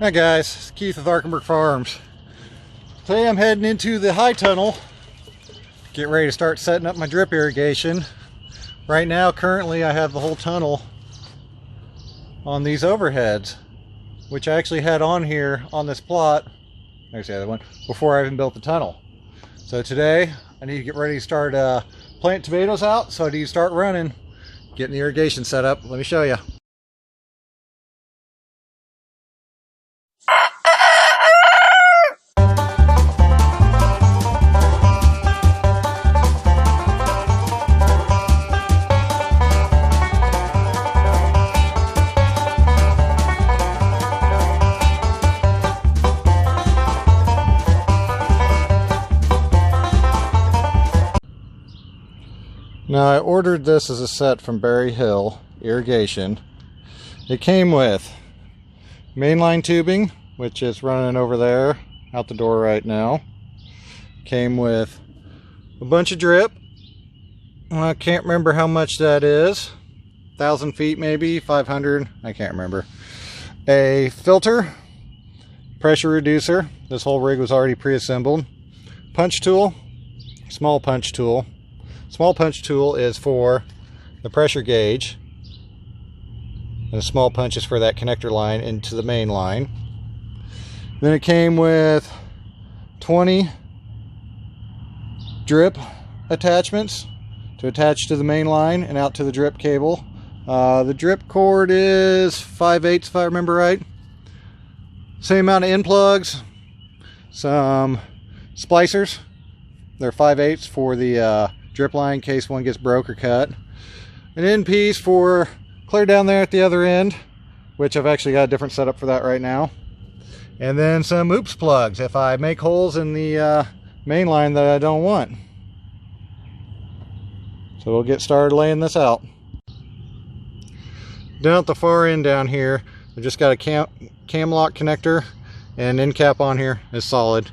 Hi guys, it's Keith with Arkenberg Farms. Today I'm heading into the high tunnel, get ready to start setting up my drip irrigation. Right now, currently I have the whole tunnel on these overheads, which I actually had on here on this plot, there's the other one, before I even built the tunnel. So today I need to get ready to start planting tomatoes out, so I need to start running, getting the irrigation set up. Let me show you. Now I ordered this as a set from Berry Hill Irrigation. It came with mainline tubing, which is running over there out the door right now. Came with a bunch of drip. I can't remember how much that is. 1,000 feet maybe, 500, I can't remember. A filter, pressure reducer. This whole rig was already pre-assembled. Punch tool, small punch tool. Small punch tool is for the pressure gauge, and a small punch is for that connector line into the main line. Then it came with 20 drip attachments to attach to the main line and out to the drip cable. The drip cord is 5/8 if I remember right. Same amount of end plugs, some splicers. They're 5/8 for the drip line in case one gets broke or cut. An end piece for clear down there at the other end, which I've actually got a different setup for that right now. And then some oops plugs if I make holes in the main line that I don't want. So we'll get started laying this out. Down at the far end down here, I've just got a cam lock connector and end cap on here is solid.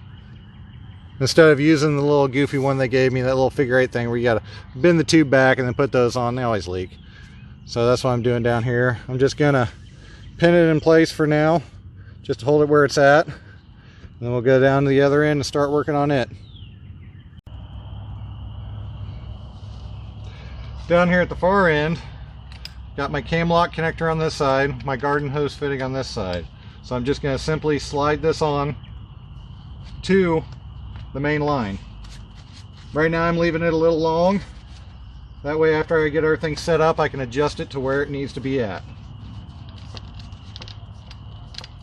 Instead of using the little goofy one they gave me, that little figure 8 thing where you gotta bend the tube back and then put those on, they always leak. So that's what I'm doing down here. I'm just gonna pin it in place for now, just to hold it where it's at. And then we'll go down to the other end and start working on it. Down here at the far end, got my cam lock connector on this side, my garden hose fitting on this side. So I'm just gonna simply slide this on to the main line. Right now I'm leaving it a little long. That way after I get everything set up I can adjust it to where it needs to be at.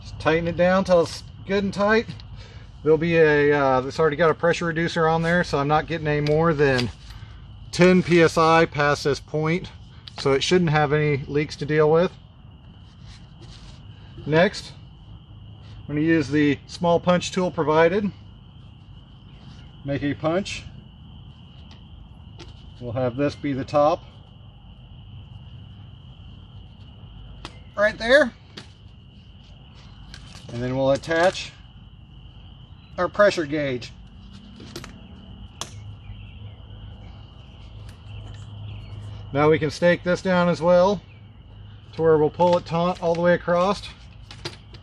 Just tighten it down till it's good and tight. There'll be a, it's already got a pressure reducer on there, so I'm not getting any more than 10 psi past this point. So it shouldn't have any leaks to deal with. Next, I'm going to use the small punch tool provided. Make a punch. We'll have this be the top. Right there. And then we'll attach our pressure gauge. Now we can stake this down as well to where we'll pull it all the way across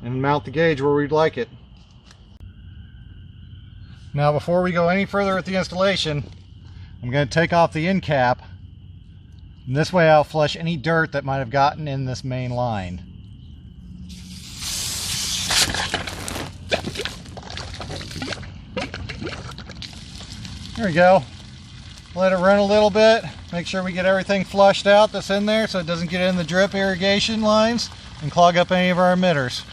and mount the gauge where we'd like it. Now before we go any further with the installation, I'm going to take off the end cap, and this way I'll flush any dirt that might have gotten in this main line. There we go. Let it run a little bit, make sure we get everything flushed out that's in there so it doesn't get in the drip irrigation lines and clog up any of our emitters.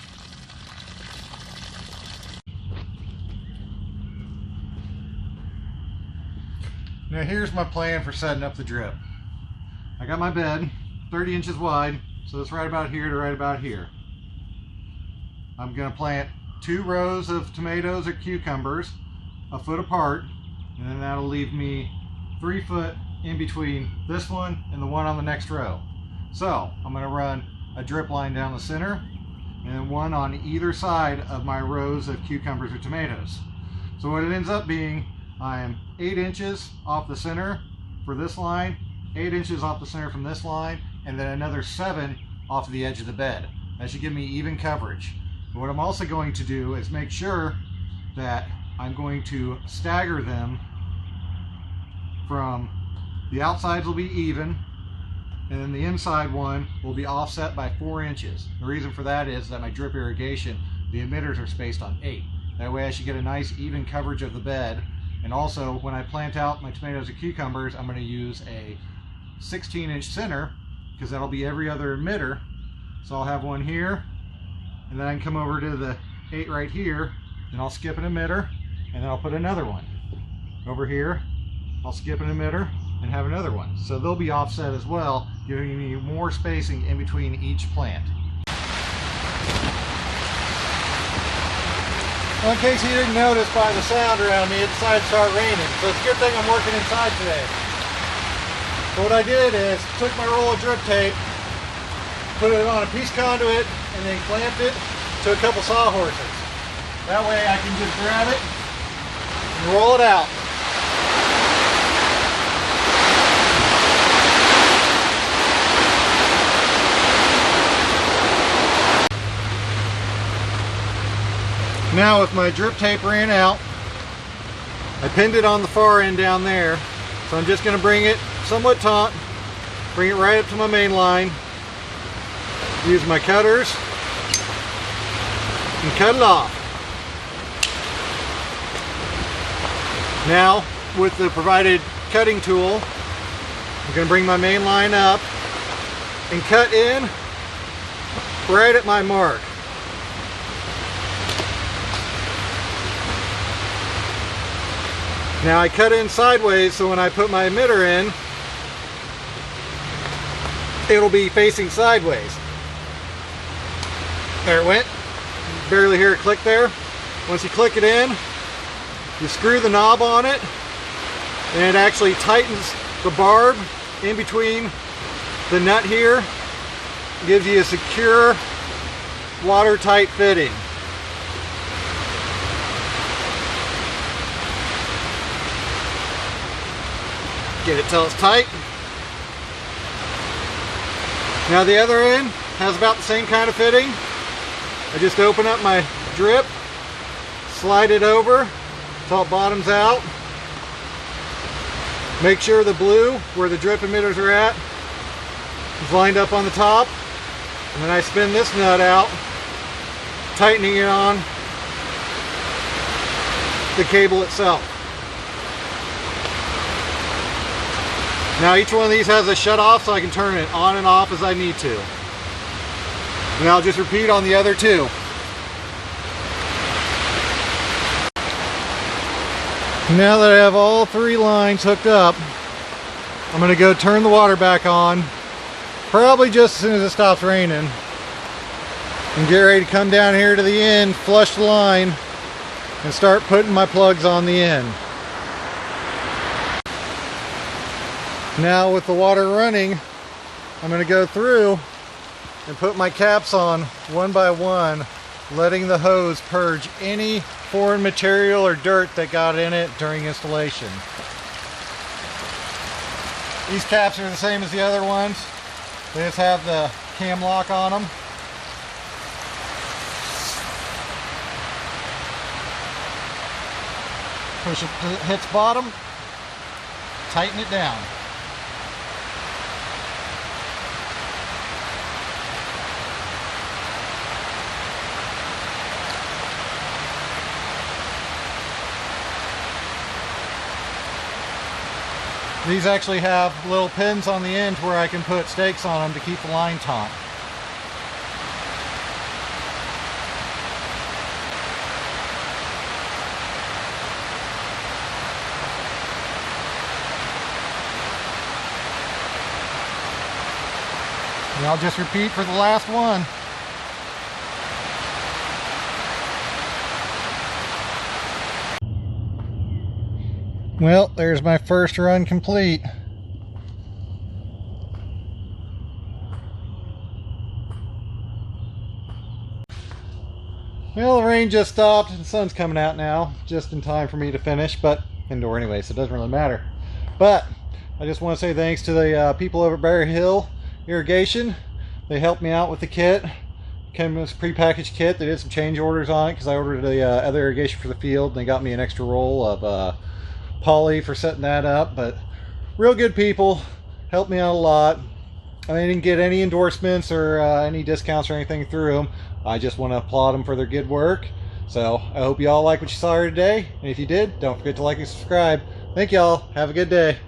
Now here's my plan for setting up the drip. I got my bed 30 inches wide, so it's right about here to right about here. I'm going to plant 2 rows of tomatoes or cucumbers a foot apart, and then that'll leave me 3 foot in between this one and the one on the next row. So I'm going to run a drip line down the center and then one on either side of my rows of cucumbers or tomatoes. So what it ends up being, I am 8 inches off the center for this line, 8 inches off the center from this line, and then another 7 off the edge of the bed. That should give me even coverage. But what I'm also going to do is make sure that I'm going to stagger them from the outsides will be even, and then the inside one will be offset by 4 inches. The reason for that is that my drip irrigation, the emitters are spaced on 8. That way I should get a nice even coverage of the bed. And also when I plant out my tomatoes and cucumbers, I'm going to use a 16-inch center because that'll be every other emitter. So I'll have one here, and then I can come over to the 8 right here, and I'll skip an emitter, and then I'll put another one. Over here, I'll skip an emitter and have another one. So they'll be offset as well, giving me more spacing in between each plant. Well, in case you didn't notice by the sound around me, it decided to start raining. So it's a good thing I'm working inside today. So what I did is took my roll of drip tape, put it on a piece conduit, and then clamped it to a couple sawhorses. That way I can just grab it and roll it out. Now with my drip tape ran out, I pinned it on the far end down there. So I'm just going to bring it somewhat taut, bring it right up to my main line, use my cutters, and cut it off. Now with the provided cutting tool, I'm going to bring my main line up and cut in right at my mark. Now I cut in sideways, so when I put my emitter in, it'll be facing sideways. There it went. Barely hear it click there. Once you click it in, you screw the knob on it, and it actually tightens the barb in between the nut here. It gives you a secure, watertight fitting. Get it till it's tight. Now the other end has about the same kind of fitting. I just open up my drip, slide it over till it bottoms out. Make sure the blue, where the drip emitters are at, is lined up on the top. And then I spin this nut out, tightening it on the cable itself. Now each one of these has a shut off, so I can turn it on and off as I need to. And I'll just repeat on the other two. Now that I have all 3 lines hooked up, I'm going to go turn the water back on, probably just as soon as it stops raining, and get ready to come down here to the end, flush the line, and start putting my plugs on the end. Now with the water running, I'm going to go through and put my caps on one by one, letting the hose purge any foreign material or dirt that got in it during installation. These caps are the same as the other ones. They just have the cam lock on them. Push it till it hits bottom, tighten it down. These actually have little pins on the end where I can put stakes on them to keep the line taut. And I'll just repeat for the last one. Well, there's my first run complete. Well, the rain just stopped and the sun's coming out now, just in time for me to finish, but indoor anyway, so it doesn't really matter. But I just want to say thanks to the people over at Berry Hill Irrigation. They helped me out with the kit. Came in this prepackaged kit. They did some change orders on it because I ordered the other irrigation for the field, and they got me an extra roll of poly for setting that up. But real good people, helped me out a lot. I didn't get any endorsements or any discounts or anything through them. I just want to applaud them for their good work. So I hope you all like what you saw here today, and if you did, don't forget to like and subscribe. Thank y'all. Have a good day.